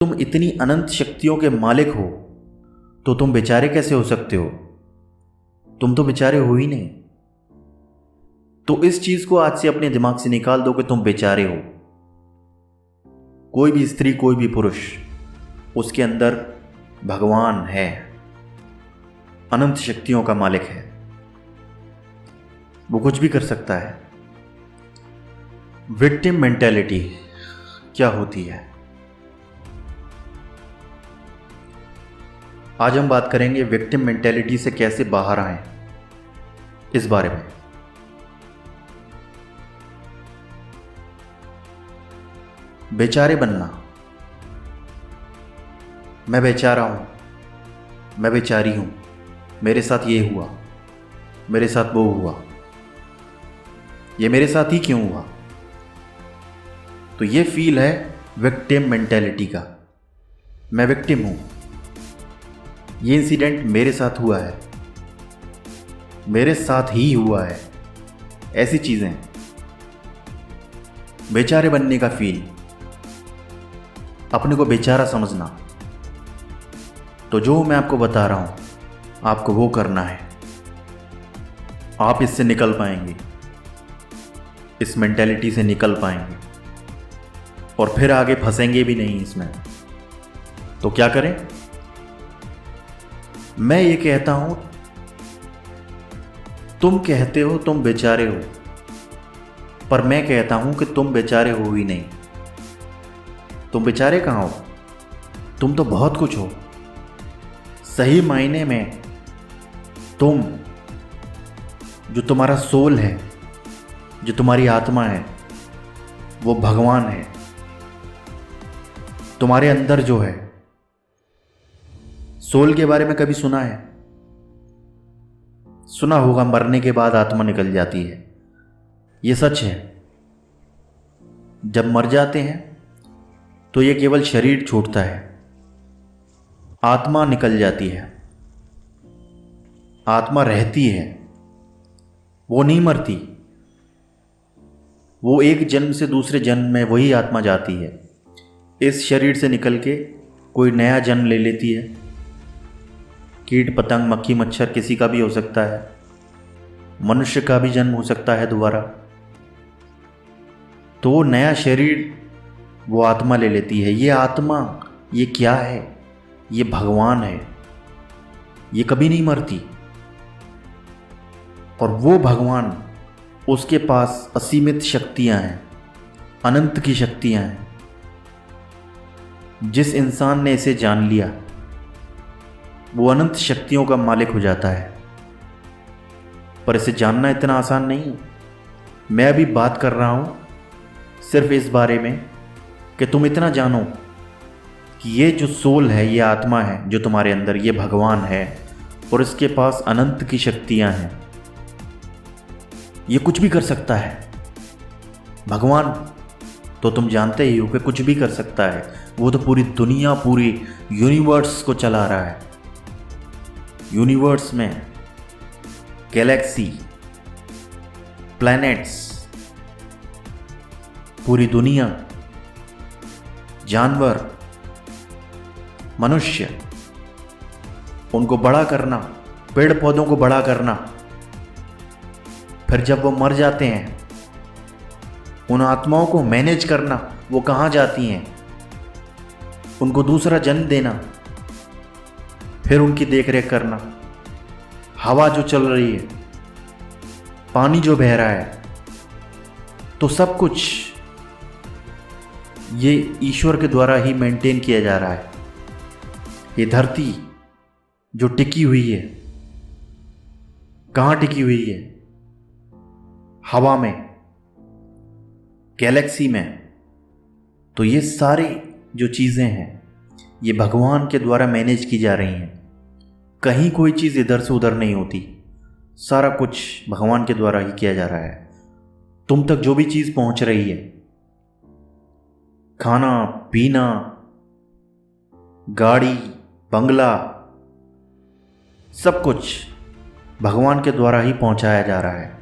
तुम इतनी अनंत शक्तियों के मालिक हो तो तुम बेचारे कैसे हो सकते हो? तुम तो बेचारे हो ही नहीं। तो इस चीज को आज से अपने दिमाग से निकाल दो कि तुम बेचारे हो। कोई भी स्त्री, कोई भी पुरुष, उसके अंदर भगवान है, अनंत शक्तियों का मालिक है। वो कुछ भी कर सकता है। विक्टिम मेंटेलिटी क्या होती है, आज हम बात करेंगे। विक्टिम मेंटेलिटी से कैसे बाहर आएं, इस बारे में। बेचारे बनना, मैं बेचारा हूं, मैं बेचारी हूं, मेरे साथ ये हुआ, मेरे साथ वो हुआ, ये मेरे साथ ही क्यों हुआ। तो ये फील है विक्टिम मेंटेलिटी का। मैं विक्टिम हूं, ये इंसिडेंट मेरे साथ हुआ है, मेरे साथ ही हुआ है, ऐसी चीजें। बेचारे बनने का फील, अपने को बेचारा समझना। तो जो मैं आपको बता रहा हूं, आपको वो करना है। आप इससे निकल पाएंगे, इस मेंटेलिटी से निकल पाएंगे, और फिर आगे फंसेंगे भी नहीं इसमें। तो क्या करें? मैं ये कहता हूं, तुम कहते हो तुम बेचारे हो, पर मैं कहता हूं कि तुम बेचारे हो ही नहीं। तुम बेचारे कहां हो? तुम तो बहुत कुछ हो। सही मायने में तुम, जो तुम्हारा सोल है, जो तुम्हारी आत्मा है, वो भगवान है। तुम्हारे अंदर जो है, सोल के बारे में कभी सुना है? सुना होगा, मरने के बाद आत्मा निकल जाती है। ये सच है। जब मर जाते हैं तो ये केवल शरीर छूटता है, आत्मा निकल जाती है। आत्मा रहती है, वो नहीं मरती। वो एक जन्म से दूसरे जन्म में वही आत्मा जाती है। इस शरीर से निकल के कोई नया जन्म ले लेती है। कीट पतंग, मक्खी मच्छर किसी का भी हो सकता है, मनुष्य का भी जन्म हो सकता है दोबारा। तो वो नया शरीर वो आत्मा ले लेती है। ये आत्मा, ये क्या है? ये भगवान है। ये कभी नहीं मरती। और वो भगवान, उसके पास असीमित शक्तियां हैं, अनंत की शक्तियां हैं। जिस इंसान ने इसे जान लिया, वो अनंत शक्तियों का मालिक हो जाता है। पर इसे जानना इतना आसान नहीं। मैं अभी बात कर रहा हूं सिर्फ इस बारे में कि तुम इतना जानो कि ये जो सोल है, ये आत्मा है जो तुम्हारे अंदर, ये भगवान है, और इसके पास अनंत की शक्तियां हैं। ये कुछ भी कर सकता है। भगवान तो तुम जानते ही हो कि कुछ भी कर सकता है। वो तो पूरी दुनिया, पूरी यूनिवर्स को चला रहा है। यूनिवर्स में गैलेक्सी, प्लैनेट्स, पूरी दुनिया, जानवर, मनुष्य, उनको बड़ा करना, पेड़ पौधों को बड़ा करना। फिर जब वो मर जाते हैं, उन आत्माओं को मैनेज करना, वो कहाँ जाती हैं, उनको दूसरा जन्म देना, फिर उनकी देखरेख करना। हवा जो चल रही है, पानी जो बह रहा है, तो सब कुछ ये ईश्वर के द्वारा ही मेंटेन किया जा रहा है। ये धरती जो टिकी हुई है, कहाँ टिकी हुई है? हवा में, गैलेक्सी में। तो ये सारी जो चीज़ें हैं, ये भगवान के द्वारा मैनेज की जा रही हैं। कहीं कोई चीज़ इधर से उधर नहीं होती। सारा कुछ भगवान के द्वारा ही किया जा रहा है। तुम तक जो भी चीज़ पहुंच रही है, खाना पीना, गाड़ी, बंगला, सब कुछ भगवान के द्वारा ही पहुंचाया जा रहा है।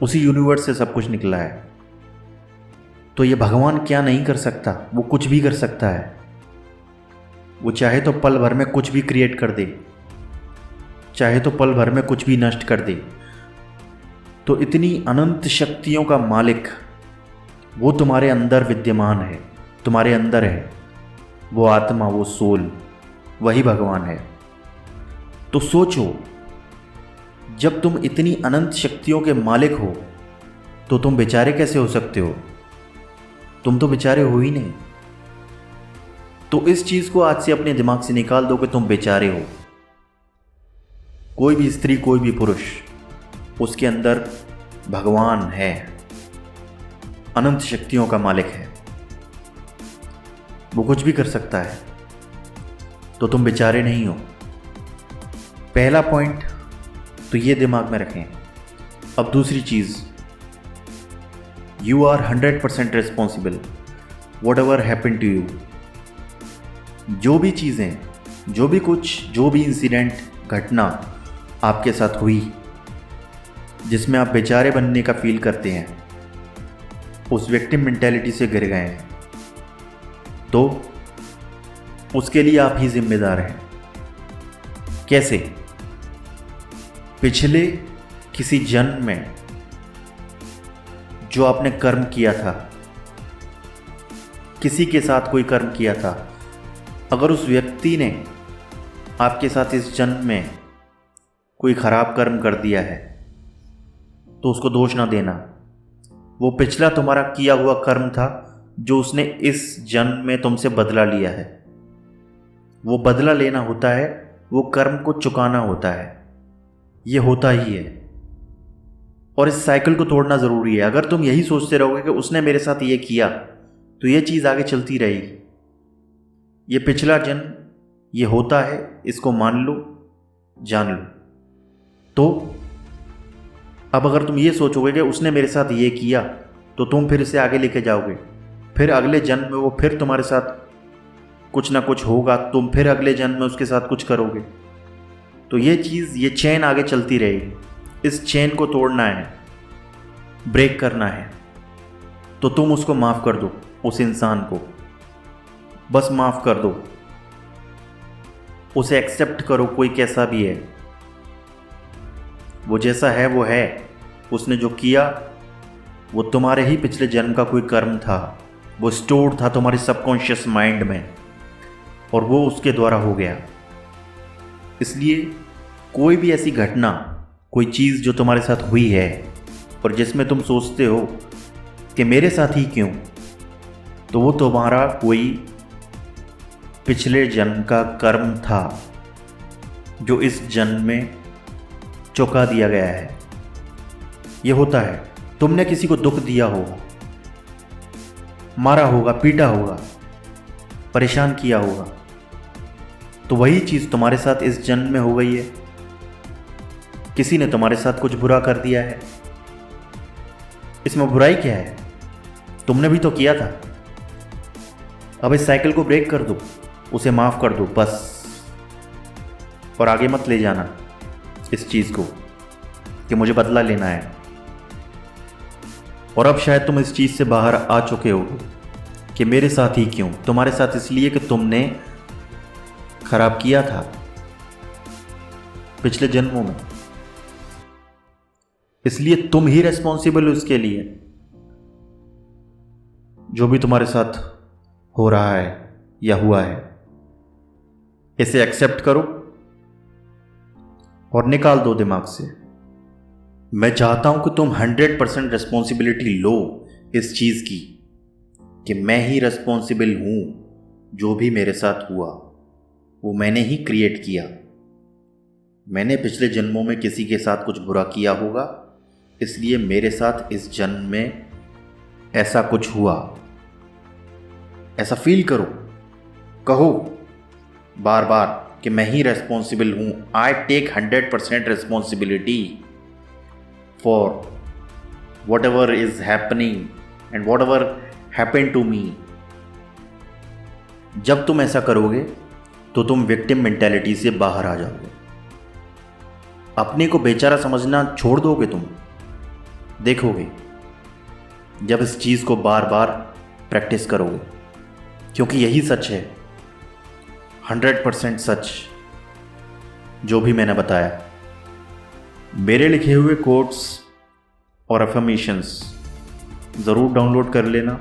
उसी यूनिवर्स से सब कुछ निकला है। तो ये भगवान क्या नहीं कर सकता? वो कुछ भी कर सकता है। वो चाहे तो पल भर में कुछ भी क्रिएट कर दे, चाहे तो पल भर में कुछ भी नष्ट कर दे। तो इतनी अनंत शक्तियों का मालिक वो तुम्हारे अंदर विद्यमान है, तुम्हारे अंदर है। वो आत्मा, वो सोल, वही भगवान है। तो सोचो, जब तुम इतनी अनंत शक्तियों के मालिक हो तो तुम बेचारे कैसे हो सकते हो? तुम तो बेचारे हो ही नहीं। तो इस चीज को आज से अपने दिमाग से निकाल दो कि तुम बेचारे हो। कोई भी स्त्री, कोई भी पुरुष, उसके अंदर भगवान है, अनंत शक्तियों का मालिक है, वो कुछ भी कर सकता है। तो तुम बेचारे नहीं हो। पहला पॉइंट तो ये दिमाग में रखें। अब दूसरी चीज, you are 100% responsible whatever happen to you. जो भी चीज़ें, जो भी कुछ, जो भी इंसिडेंट, घटना आपके साथ हुई जिसमें आप बेचारे बनने का फील करते हैं, उस विक्टिम मेंटेलिटी से गिर गए हैं, तो उसके लिए आप ही जिम्मेदार हैं। कैसे? पिछले किसी जन्म में जो आपने कर्म किया था, किसी के साथ कोई कर्म किया था, अगर उस व्यक्ति ने आपके साथ इस जन्म में कोई खराब कर्म कर दिया है तो उसको दोष ना देना। वो पिछला तुम्हारा किया हुआ कर्म था जो उसने इस जन्म में तुमसे बदला लिया है। वो बदला लेना होता है, वो कर्म को चुकाना होता है, ये होता ही है। और इस साइकिल को तोड़ना ज़रूरी है। अगर तुम यही सोचते रहोगे कि उसने मेरे साथ ये किया तो ये चीज़ आगे चलती रहेगी। ये पिछला जन्म, ये होता है, इसको मान लो, जान लो। तो अब अगर तुम ये सोचोगे कि उसने मेरे साथ ये किया तो तुम फिर इसे आगे लेके जाओगे, फिर अगले जन्म में वो फिर तुम्हारे साथ कुछ ना कुछ होगा, तुम फिर अगले जन्म में उसके साथ कुछ करोगे, तो ये चीज़, ये चेन आगे चलती रहेगी। इस चेन को तोड़ना है, ब्रेक करना है। तो तुम उसको माफ़ कर दो, उस इंसान को बस माफ़ कर दो, उसे एक्सेप्ट करो, कोई कैसा भी है, वो जैसा है वो है। उसने जो किया वो तुम्हारे ही पिछले जन्म का कोई कर्म था, वो स्टोर्ड था तुम्हारे सबकॉन्शियस माइंड में और वो उसके द्वारा हो गया। इसलिए कोई भी ऐसी घटना, कोई चीज़ जो तुम्हारे साथ हुई है और जिसमें तुम सोचते हो कि मेरे साथ ही क्यों, तो वो तुम्हारा कोई पिछले जन्म का कर्म था जो इस जन्म में चुका दिया गया है। ये होता है। तुमने किसी को दुख दिया होगा, मारा होगा, पीटा होगा, परेशान किया होगा, तो वही चीज़ तुम्हारे साथ इस जन्म में हो गई है। किसी ने तुम्हारे साथ कुछ बुरा कर दिया है, इसमें बुराई क्या है? तुमने भी तो किया था। अब इस साइकिल को ब्रेक कर दो, उसे माफ़ कर दो बस, और आगे मत ले जाना इस चीज़ को कि मुझे बदला लेना है। और अब शायद तुम इस चीज़ से बाहर आ चुके हो कि मेरे साथ ही क्यों। तुम्हारे साथ इसलिए कि तुमने खराब किया था पिछले जन्मों में, इसलिए तुम ही रेस्पॉन्सिबल हो इसके लिए। जो भी तुम्हारे साथ हो रहा है या हुआ है, इसे एक्सेप्ट करो और निकाल दो दिमाग से। मैं चाहता हूं कि तुम 100% रिस्पॉन्सिबिलिटी लो इस चीज़ की कि मैं ही रिस्पॉन्सिबल हूं। जो भी मेरे साथ हुआ वो मैंने ही क्रिएट किया। मैंने पिछले जन्मों में किसी के साथ कुछ बुरा किया होगा, इसलिए मेरे साथ इस जन्म में ऐसा कुछ हुआ। ऐसा फील करो, कहो बार बार कि मैं ही रेस्पॉन्सिबल हूं। I take 100% responsibility for whatever is happening and whatever happen to me. जब तुम ऐसा करोगे तो तुम विक्टिम मेंटेलिटी से बाहर आ जाओगे। अपने को बेचारा समझना छोड़ दोगे तुम। देखोगे जब इस चीज़ को बार बार प्रैक्टिस करोगे, क्योंकि यही सच है। 100% सच जो भी मैंने बताया। मेरे लिखे हुए कोट्स और अफर्मेशंस ज़रूर डाउनलोड कर लेना।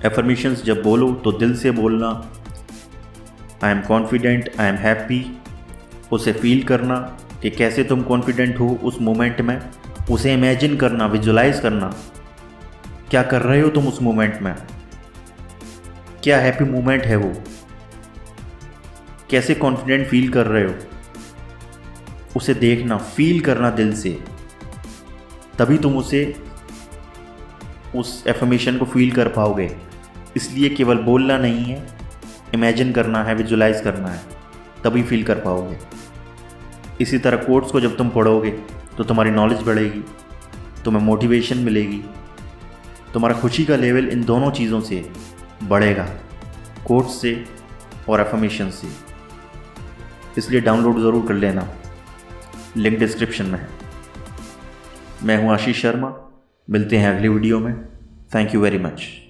अफर्मेशंस जब बोलो तो दिल से बोलना। I am confident, I am happy, उसे फील करना कि कैसे तुम कॉन्फिडेंट हो उस मोमेंट में। उसे इमेजिन करना, विजुलाइज करना, क्या कर रहे हो तुम उस मोमेंट में, क्या हैप्पी मोमेंट है वो, कैसे कॉन्फिडेंट फील कर रहे हो, उसे देखना, फील करना दिल से, तभी तुम उस एफर्मेशन को फील कर पाओगे। इसलिए केवल बोलना नहीं है, इमेजिन करना है, विजुलाइज करना है, तभी फील कर पाओगे। इसी तरह कोट्स को जब तुम पढ़ोगे तो तुम्हारी नॉलेज बढ़ेगी, तुम्हें मोटिवेशन मिलेगी, तुम्हारा खुशी का लेवल इन दोनों चीज़ों से बढ़ेगा, कोट्स से और एफर्मेशन से। इसलिए डाउनलोड ज़रूर कर लेना, लिंक डिस्क्रिप्शन में है। मैं हूं आशीष शर्मा, मिलते हैं अगली वीडियो में। Thank you very much.